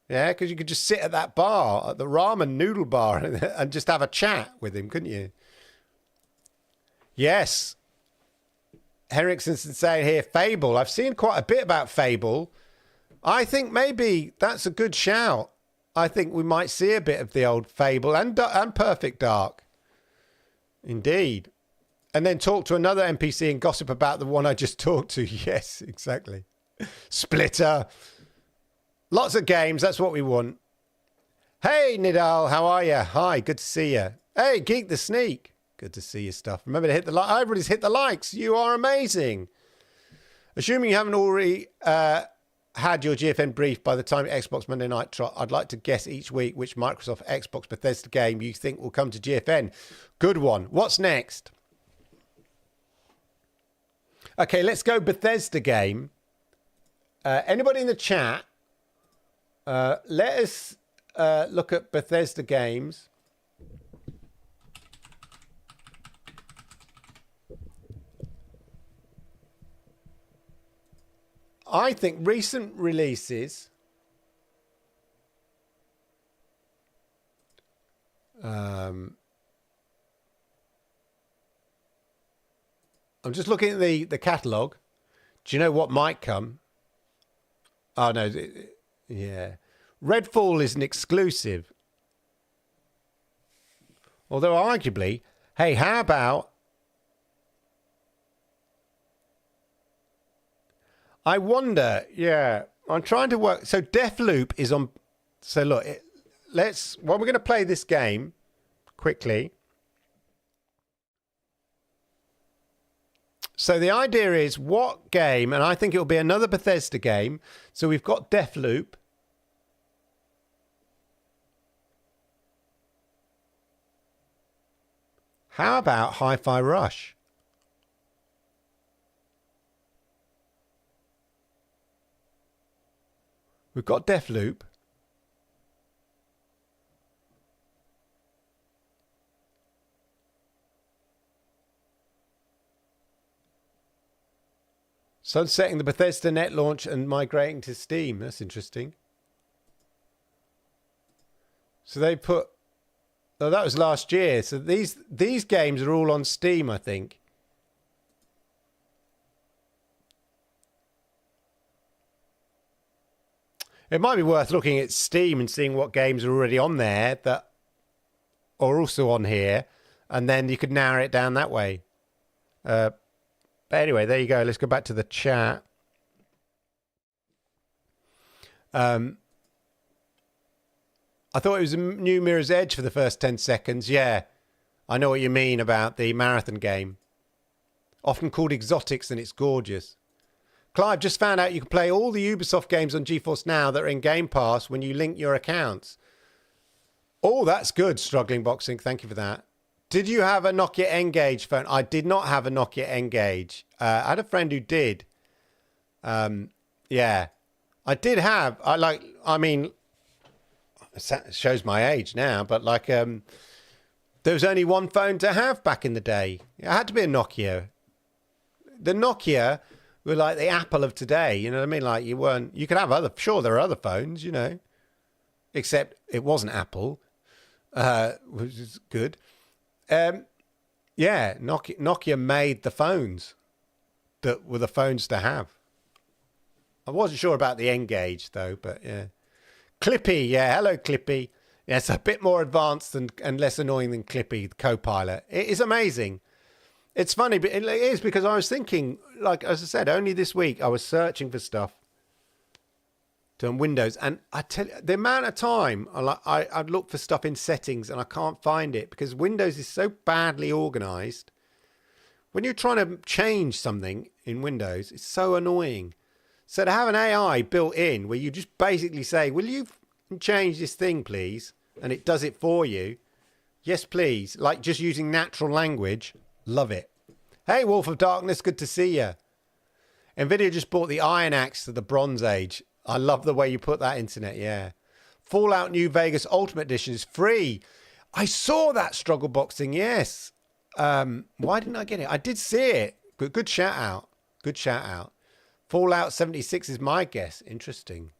Yeah, because you could just sit at that bar, at the ramen noodle bar, and just have a chat with him, couldn't you? Yes. Henriksen's saying here, Fable. I've seen quite a bit about Fable. I think maybe that's a good shout. I think we might see a bit of the old Fable and Perfect Dark. Indeed. And then talk to another NPC and gossip about the one I just talked to. Yes, exactly. Splitter. Lots of games. That's what we want. Hey, Nidal. How are you? Hi. Good to see you. Hey, Geek the Sneak. Good to see your stuff. Remember to hit the like. Everybody's hit the likes. You are amazing. Assuming you haven't already had your GFN brief by the time Xbox Monday Night Trot, I'd like to guess each week which Microsoft Xbox Bethesda game you think will come to GFN. Good one. What's next? Okay, let's go Bethesda game. Anybody in the chat, let us look at Bethesda games. I think recent releases I'm just looking at the catalogue. Do you know what might come? Oh, no. Yeah. Redfall is an exclusive. Although arguably, hey, how about... I wonder, yeah. I'm trying to work... So Deathloop is on... So look, let's... Well, we're going to play this game quickly. So the idea is what game, and I think it'll be another Bethesda game. So we've got Deathloop. How about Hi-Fi Rush? We've got Deathloop. Sunsetting the Bethesda net launch and migrating to Steam. That's interesting. So they put... Oh, that was last year. So these games are all on Steam, I think. It might be worth looking at Steam and seeing what games are already on there that are also on here. And then you could narrow it down that way. But anyway, there you go. Let's go back to the chat. I thought it was a new Mirror's Edge for the first 10 seconds. Yeah, I know what you mean about the marathon game. Often called Exotics, and it's gorgeous. Clive, just found out you can play all the Ubisoft games on GeForce Now that are in Game Pass when you link your accounts. Oh, that's good, Struggling Boxing. Thank you for that. Did you have a Nokia N-Gage phone? I did not have a Nokia N-Gage. I had a friend who did. Yeah. I did have, it shows my age now, but like, there was only one phone to have back in the day. It had to be a Nokia. The Nokia were like the Apple of today. You know what I mean? Like you could have sure, there are other phones, you know, except it wasn't Apple, which is good. Yeah, Nokia made the phones that were the phones to have. I wasn't sure about the N-Gage though, but yeah. Clippy, yeah, hello Clippy. Yeah, it's a bit more advanced and less annoying than Clippy, the Copilot. It is amazing. It's funny, but it is because I was thinking, like, as I said, only this week I was searching for stuff on Windows, and I tell you, the amount of time I'd look for stuff in settings and I can't find it because Windows is so badly organized. When you're trying to change something in Windows, it's so annoying. So to have an AI built in where you just basically say, will you change this thing, please? And it does it for you. Yes, please. Like just using natural language. Love it. Hey, Wolf of Darkness. Good to see you. NVIDIA just bought the Iron Axe to the Bronze Age. I love the way you put that, Internet. Yeah. Fallout New Vegas Ultimate Edition is free. I saw that struggle boxing. Yes. Why didn't I get it? I did see it. Good shout out. Good shout out. Fallout 76 is my guess. Interesting.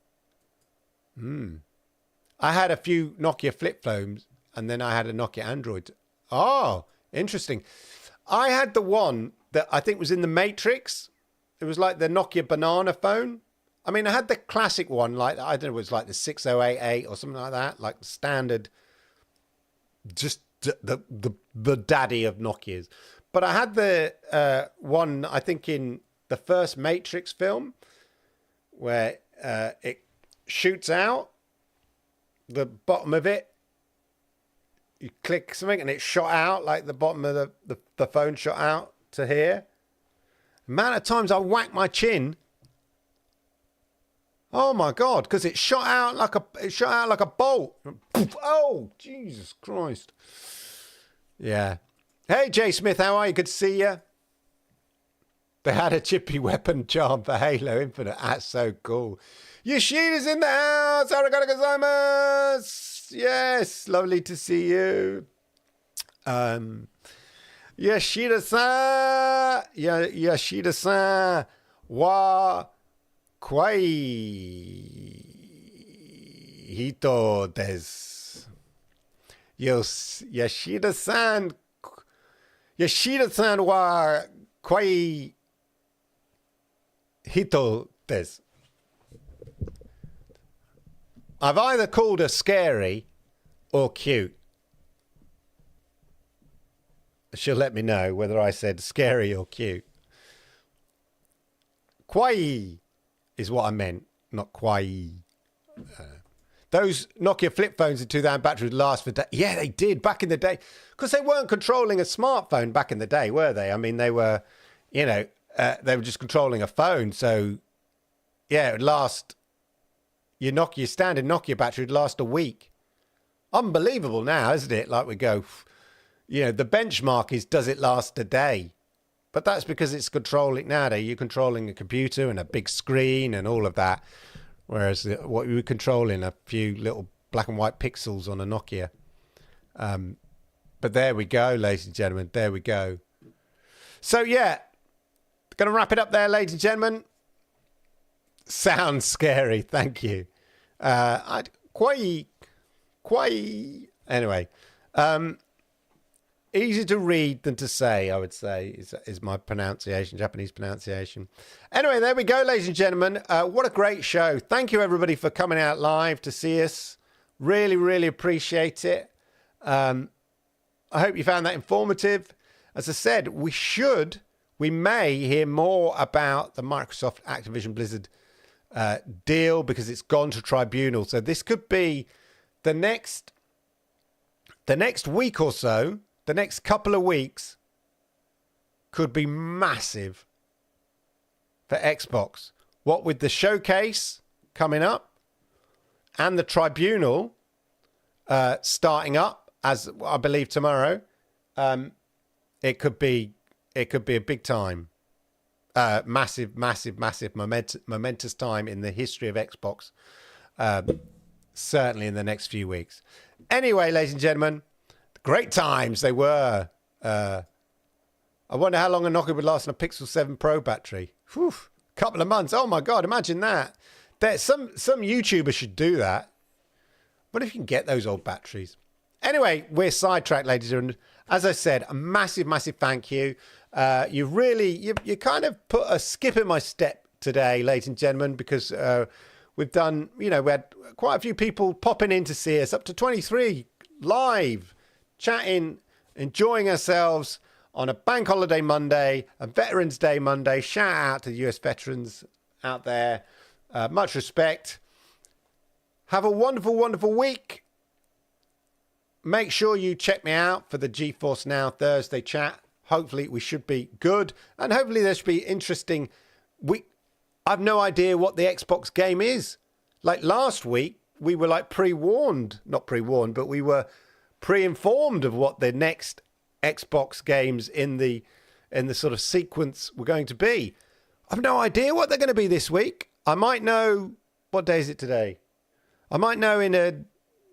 I had a few Nokia flip phones and then I had a Nokia Android. Oh, interesting. I had the one that I think was in the Matrix. It was like the Nokia banana phone. I mean, I had the classic one, like, I don't know, it was like the 6088 or something like that, like the standard, just the daddy of Nokias. But I had the one, I think, in the first Matrix film, where it shoots out the bottom of it. You click something and it shot out, like the bottom of the phone shot out to here. Amount of times I whacked my chin. Oh my God, because it shot out like a bolt. Oh, Jesus Christ. Yeah. Hey, Jay Smith, how are you? Good to see you. They had a chippy weapon charm for Halo Infinite. That's so cool. Yoshida's in the house. Arigato gozaimasu. Yes, lovely to see you. Yoshida-san. Yoshida-san wa kwai hito desu. Yoshida-san wa kwai hito desu. I've either called her scary or cute. She'll let me know whether I said scary or cute. Kwai is what I meant, not kwai. Those Nokia flip phones in 2000 battery would last for days. Yeah, they did back in the day. Because they weren't controlling a smartphone back in the day, were they? I mean, they were, they were just controlling a phone. So, yeah, it would last. Your standard Nokia battery would last a week. Unbelievable now, isn't it? Like we go, the benchmark is, does it last a day? But that's because it's controlling nowadays. You're controlling a computer and a big screen and all of that. Whereas what you were controlling, a few little black and white pixels on a Nokia. But there we go, ladies and gentlemen. There we go. So, yeah. Going to wrap it up there, ladies and gentlemen. Sounds scary. Thank you. Quite. Anyway. Easier to read than to say, I would say, is my pronunciation, Japanese pronunciation. Anyway, there we go, ladies and gentlemen. What a great show. Thank you, everybody, for coming out live to see us. Really, really appreciate it. I hope you found that informative. As I said, we may hear more about the Microsoft Activision Blizzard deal because it's gone to tribunal. So this could be the next week or so. The next couple of weeks could be massive for Xbox. What with the showcase coming up and the tribunal starting up, as I believe tomorrow, it could be a big time, massive momentous time in the history of Xbox. Certainly in the next few weeks. Anyway, ladies and gentlemen, great times they were. I wonder how long a Nokia would last on a Pixel 7 Pro battery. Whew, couple of months. Oh my God, imagine that. Some YouTuber should do that. What if you can get those old batteries? Anyway, we're sidetracked, ladies and gentlemen. As I said, a massive thank you. You kind of put a skip in my step today, ladies and gentlemen, because we've done, we had quite a few people popping in to see us, up to 23 live, chatting, enjoying ourselves on a bank holiday Monday, a Veterans Day Monday. Shout out to the US veterans out there. Much respect. Have a wonderful week. Make sure you check me out for the GeForce Now Thursday chat. Hopefully we should be good. And hopefully there should be interesting. I've no idea what the Xbox game is. Like last week, we were like not pre-warned, but we were pre-informed of what the next Xbox games in the sort of sequence were going to be. I've no idea what they're going to be this week. I might know, what day is it today? I might know in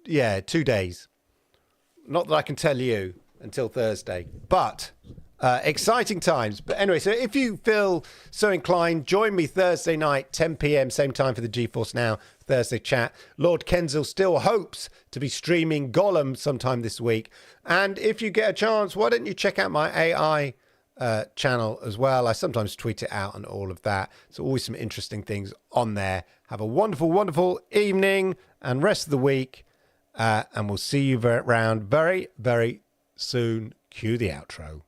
2 days. Not that I can tell you until Thursday, but exciting times. But anyway, so if you feel so inclined, join me Thursday night, 10 p.m, same time for the GeForce Now Thursday chat. Lord Kensal still hopes to be streaming Gollum sometime this week. And if you get a chance, why don't you check out my AI channel as well? I sometimes tweet it out and all of that. So always some interesting things on there. Have a wonderful evening and rest of the week. And we'll see you around very soon. Cue the outro.